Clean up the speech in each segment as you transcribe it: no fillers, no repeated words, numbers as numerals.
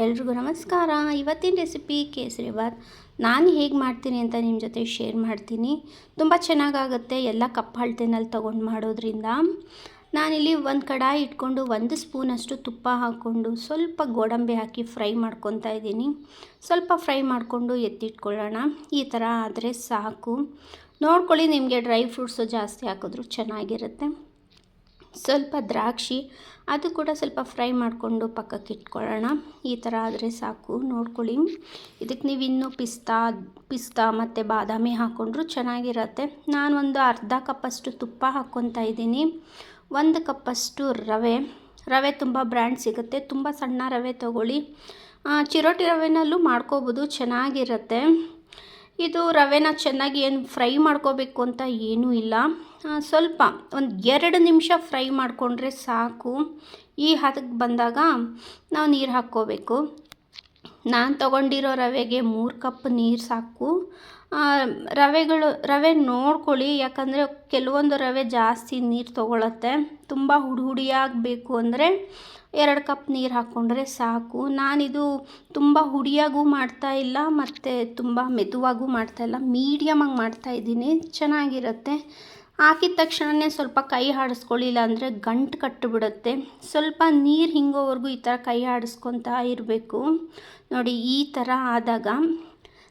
ಎಲ್ರಿಗೂ ನಮಸ್ಕಾರ. ಇವತ್ತಿನ ರೆಸಿಪಿ ಕೇಸರಿಬಾತ್ ನಾನು ಹೇಗೆ ಮಾಡ್ತೀನಿ ಅಂತ ನಿಮ್ಮ ಜೊತೆ ಶೇರ್ ಮಾಡ್ತೀನಿ. ತುಂಬ ಚೆನ್ನಾಗಾಗುತ್ತೆ ಎಲ್ಲ ಕಪ್ ಅಳತೆನಲ್ಲಿ ತೊಗೊಂಡು ಮಾಡೋದ್ರಿಂದ. ನಾನಿಲ್ಲಿ ಒಂದು ಕಡಾಯಿ ಇಟ್ಕೊಂಡು 1 ಸ್ಪೂನಷ್ಟು ತುಪ್ಪ ಹಾಕ್ಕೊಂಡು ಸ್ವಲ್ಪ ಗೋಡಂಬಿ ಹಾಕಿ ಫ್ರೈ ಮಾಡ್ಕೊತಾ ಇದ್ದೀನಿ. ಸ್ವಲ್ಪ ಫ್ರೈ ಮಾಡಿಕೊಂಡು ಎತ್ತಿಟ್ಕೊಳ್ಳೋಣ. ಈ ಥರ ಆದರೆ ಸಾಕು. ನೋಡ್ಕೊಳ್ಳಿ, ನಿಮಗೆ ಡ್ರೈ ಫ್ರೂಟ್ಸು ಜಾಸ್ತಿ ಹಾಕಿದ್ರೂ ಚೆನ್ನಾಗಿರುತ್ತೆ. ಸ್ವಲ್ಪ ದ್ರಾಕ್ಷಿ ಅದು ಕೂಡ ಸ್ವಲ್ಪ ಫ್ರೈ ಮಾಡಿಕೊಂಡು ಪಕ್ಕಕ್ಕೆ ಇಟ್ಕೊಳ್ಳೋಣ. ಈ ಥರ ಆದರೆ ಸಾಕು. ನೋಡ್ಕೊಳ್ಳಿ, ಇದಕ್ಕೆ ನೀವು ಇನ್ನೂ ಪಿಸ್ತಾ ಮತ್ತು ಬಾದಾಮಿ ಹಾಕ್ಕೊಂಡ್ರೂ ಚೆನ್ನಾಗಿರುತ್ತೆ. ನಾನು ಒಂದು ಅರ್ಧ ಕಪ್ಪಷ್ಟು ತುಪ್ಪ ಹಾಕ್ಕೊತಾ ಇದ್ದೀನಿ. 1 ಕಪ್ಪಷ್ಟು ರವೆ ತುಂಬ ಬ್ರ್ಯಾಂಡ್ ಸಿಗುತ್ತೆ. ತುಂಬ ಸಣ್ಣ ರವೆ ತೊಗೊಳ್ಳಿ. ಚಿರೋಟಿ ರವೆನಲ್ಲೂ ಮಾಡ್ಕೋಬೋದು, ಚೆನ್ನಾಗಿರುತ್ತೆ. ಇದು ರವೆನ ಚೆನ್ನಾಗಿ ಏನು ಫ್ರೈ ಮಾಡ್ಕೋಬೇಕು ಅಂತ ಏನೂ ಇಲ್ಲ. ಸ್ವಲ್ಪ ಒಂದು 2 ನಿಮಿಷ ಫ್ರೈ ಮಾಡಿಕೊಂಡ್ರೆ ಸಾಕು. ಈ ಹದಕ್ಕೆ ಬಂದಾಗ ನಾವು ನೀರು ಹಾಕ್ಕೋಬೇಕು. ನಾನು ತೊಗೊಂಡಿರೋ ರವೆಗೆ 3 ಕಪ್ ನೀರು ಸಾಕು. ರವೆ ನೋಡ್ಕೊಳ್ಳಿ, ಯಾಕಂದರೆ ಕೆಲವೊಂದು ರವೆ ಜಾಸ್ತಿ ನೀರು ತೊಗೊಳತ್ತೆ. ತುಂಬ ಹುಡಿಯಾಗಬೇಕು ಅಂದರೆ 2 ಕಪ್ ನೀರು ಹಾಕ್ಕೊಂಡ್ರೆ ಸಾಕು. ನಾನಿದು ತುಂಬ ಹುಡಿಯಾಗೂ ಮಾಡ್ತಾಯಿಲ್ಲ ಮತ್ತು ತುಂಬ ಮೆದುವಾಗೂ ಮಾಡ್ತಾಯಿಲ್ಲ, ಮೀಡಿಯಮಾಗಿ ಮಾಡ್ತಾಯಿದ್ದೀನಿ. ಚೆನ್ನಾಗಿರುತ್ತೆ. ಹಾಕಿದ ತಕ್ಷಣವೇ ಸ್ವಲ್ಪ ಕೈ ಆಡಿಸ್ಕೊಳ್ಳಿಲ್ಲ ಅಂದರೆ ಗಂಟು ಕಟ್ಟಿಬಿಡುತ್ತೆ. ಸ್ವಲ್ಪ ನೀರು ಹಿಂಗೋವರೆಗೂ ಈ ಥರ ಕೈ ಆಡಿಸ್ಕೊತಾ ಇರಬೇಕು. ನೋಡಿ, ಈ ಥರ ಆದಾಗ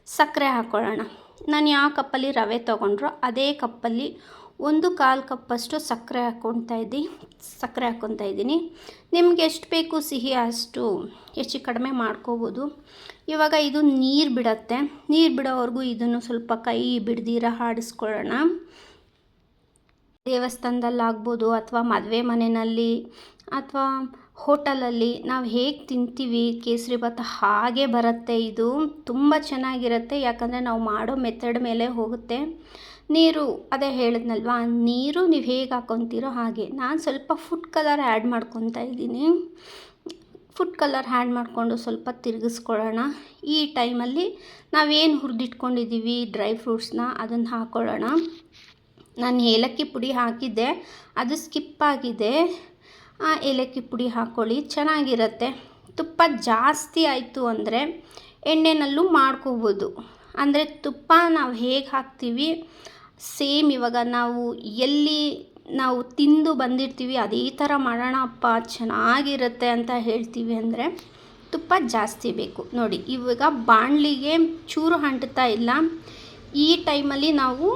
ಸಕ್ಕರೆ ಹಾಕ್ಕೊಳ್ಳೋಣ. ನಾನು ಯಾವ ಕಪ್ಪಲ್ಲಿ ರವೆ ತೊಗೊಂಡ್ರೋ ಅದೇ ಕಪ್ಪಲ್ಲಿ 1/4 ಕಪ್ಪಷ್ಟು ಸಕ್ಕರೆ ಹಾಕ್ಕೊತಾ ಇದ್ದೀನಿ. ನಿಮ್ಗೆ ಎಷ್ಟು ಬೇಕು ಸಿಹಿ ಅಷ್ಟು ಹೆಚ್ಚು ಕಡಿಮೆ ಮಾಡ್ಕೋಬೋದು. ಇವಾಗ ಇದು ನೀರು ಬಿಡುತ್ತೆ. ನೀರು ಬಿಡೋವರೆಗೂ ಇದನ್ನು ಸ್ವಲ್ಪ ಕೈ ಬಿಡ್ದಿರ ಆಡಿಸ್ಕೊಳ್ಳೋಣ. ದೇವಸ್ಥಾನದಲ್ಲಾಗ್ಬೋದು ಅಥವಾ ಮದುವೆ ಮನೆಯಲ್ಲಿ ಅಥವಾ ಹೋಟೆಲಲ್ಲಿ ನಾವು ಹೇಗೆ ತಿಂತೀವಿ ಕೇಸರಿಬಾತ್ ಹಾಗೆ ಬರುತ್ತೆ. ಇದು ತುಂಬ ಚೆನ್ನಾಗಿರುತ್ತೆ, ಯಾಕಂದರೆ ನಾವು ಮಾಡೋ ಮೆಥಡ್ ಮೇಲೆ ಹೋಗುತ್ತೆ. ನೀರು ಅದೇ ಹೇಳಿದ್ನಲ್ವಾ, ನೀರು ನೀವು ಹೇಗೆ ಹಾಕ್ಕೊತೀರೋ ಹಾಗೆ. ನಾನು ಸ್ವಲ್ಪ ಫುಡ್ ಕಲರ್ ಆ್ಯಡ್ ಮಾಡ್ಕೊತಾ ಇದ್ದೀನಿ. ಫುಡ್ ಕಲರ್ ಆ್ಯಡ್ ಮಾಡಿಕೊಂಡು ಸ್ವಲ್ಪ ತಿರುಗಿಸ್ಕೊಳ್ಳೋಣ. ಈ ಟೈಮಲ್ಲಿ ನಾವೇನು ಹುರಿದಿಟ್ಕೊಂಡಿದ್ದೀವಿ ಡ್ರೈ ಫ್ರೂಟ್ಸ್ನ ಅದನ್ನು ಹಾಕ್ಕೊಳ್ಳೋಣ. ನಾನು ಏಲಕ್ಕಿ ಪುಡಿ ಹಾಕಿದ್ದೆ, ಅದು ಸ್ಕಿಪ್ ಆಗಿದೆ. ಏಲಕ್ಕಿ ಪುಡಿ ಹಾಕ್ಕೊಳ್ಳಿ, ಚೆನ್ನಾಗಿರುತ್ತೆ. ತುಪ್ಪ ಜಾಸ್ತಿ ಆಯಿತು ಅಂದರೆ ಎಣ್ಣೆನಲ್ಲೂ ಮಾಡ್ಕೋಬೋದು. ಅಂದರೆ ತುಪ್ಪ ನಾವು ಹೇಗೆ ಹಾಕ್ತೀವಿ ಸೇಮ್ ಇವಾಗ ನಾವು ತಿಂದು ಬಂದಿರ್ತೀವಿ ಅದೇ ಥರ ಮಾಡೋಣ ಅಪ್ಪ ಚೆನ್ನಾಗಿರುತ್ತೆ ಅಂತ ಹೇಳ್ತೀವಿ ಅಂದರೆ ತುಪ್ಪ ಜಾಸ್ತಿ ಬೇಕು. ನೋಡಿ, ಇವಾಗ ಬಾಣಲಿಗೆ ಚೂರು ಅಂಟ್ತಾ ಇಲ್ಲ. ಈ ಟೈಮಲ್ಲಿ ನಾವು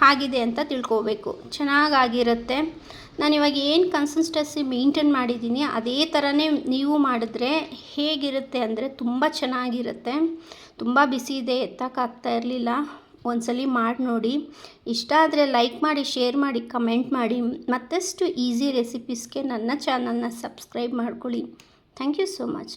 ಆಗಿದೆ ಅಂತ ತಿಳ್ಕೋಬೇಕು. ಚೆನ್ನಾಗಿರುತ್ತೆ. ನಾನಿವಾಗ ಏನು ಕನ್ಸಿಸ್ಟೆನ್ಸಿ ಮೇಂಟೈನ್ ಮಾಡಿದ್ದೀನಿ ಅದೇ ಥರನೇ ನೀವು ಮಾಡಿದ್ರೆ ಹೇಗಿರುತ್ತೆ ಅಂದರೆ ತುಂಬ ಚೆನ್ನಾಗಿರುತ್ತೆ. ತುಂಬ ಬಿಸಿ ಇದೆ, ಎತ್ತಕ್ಕಾಗ್ತಾ ಇರಲಿಲ್ಲ. ಒಂದ್ಸಲಿ ಮಾಡಿ ನೋಡಿ. ಇಷ್ಟ ಆದರೆ ಲೈಕ್ ಮಾಡಿ, ಶೇರ್ ಮಾಡಿ, ಕಮೆಂಟ್ ಮಾಡಿ. ಮತ್ತಷ್ಟು ಈಸಿ ರೆಸಿಪೀಸ್ಗೆ ನನ್ನ ಚಾನಲ್ನ ಸಬ್ಸ್ಕ್ರೈಬ್ ಮಾಡ್ಕೊಳ್ಳಿ. Thank you so much.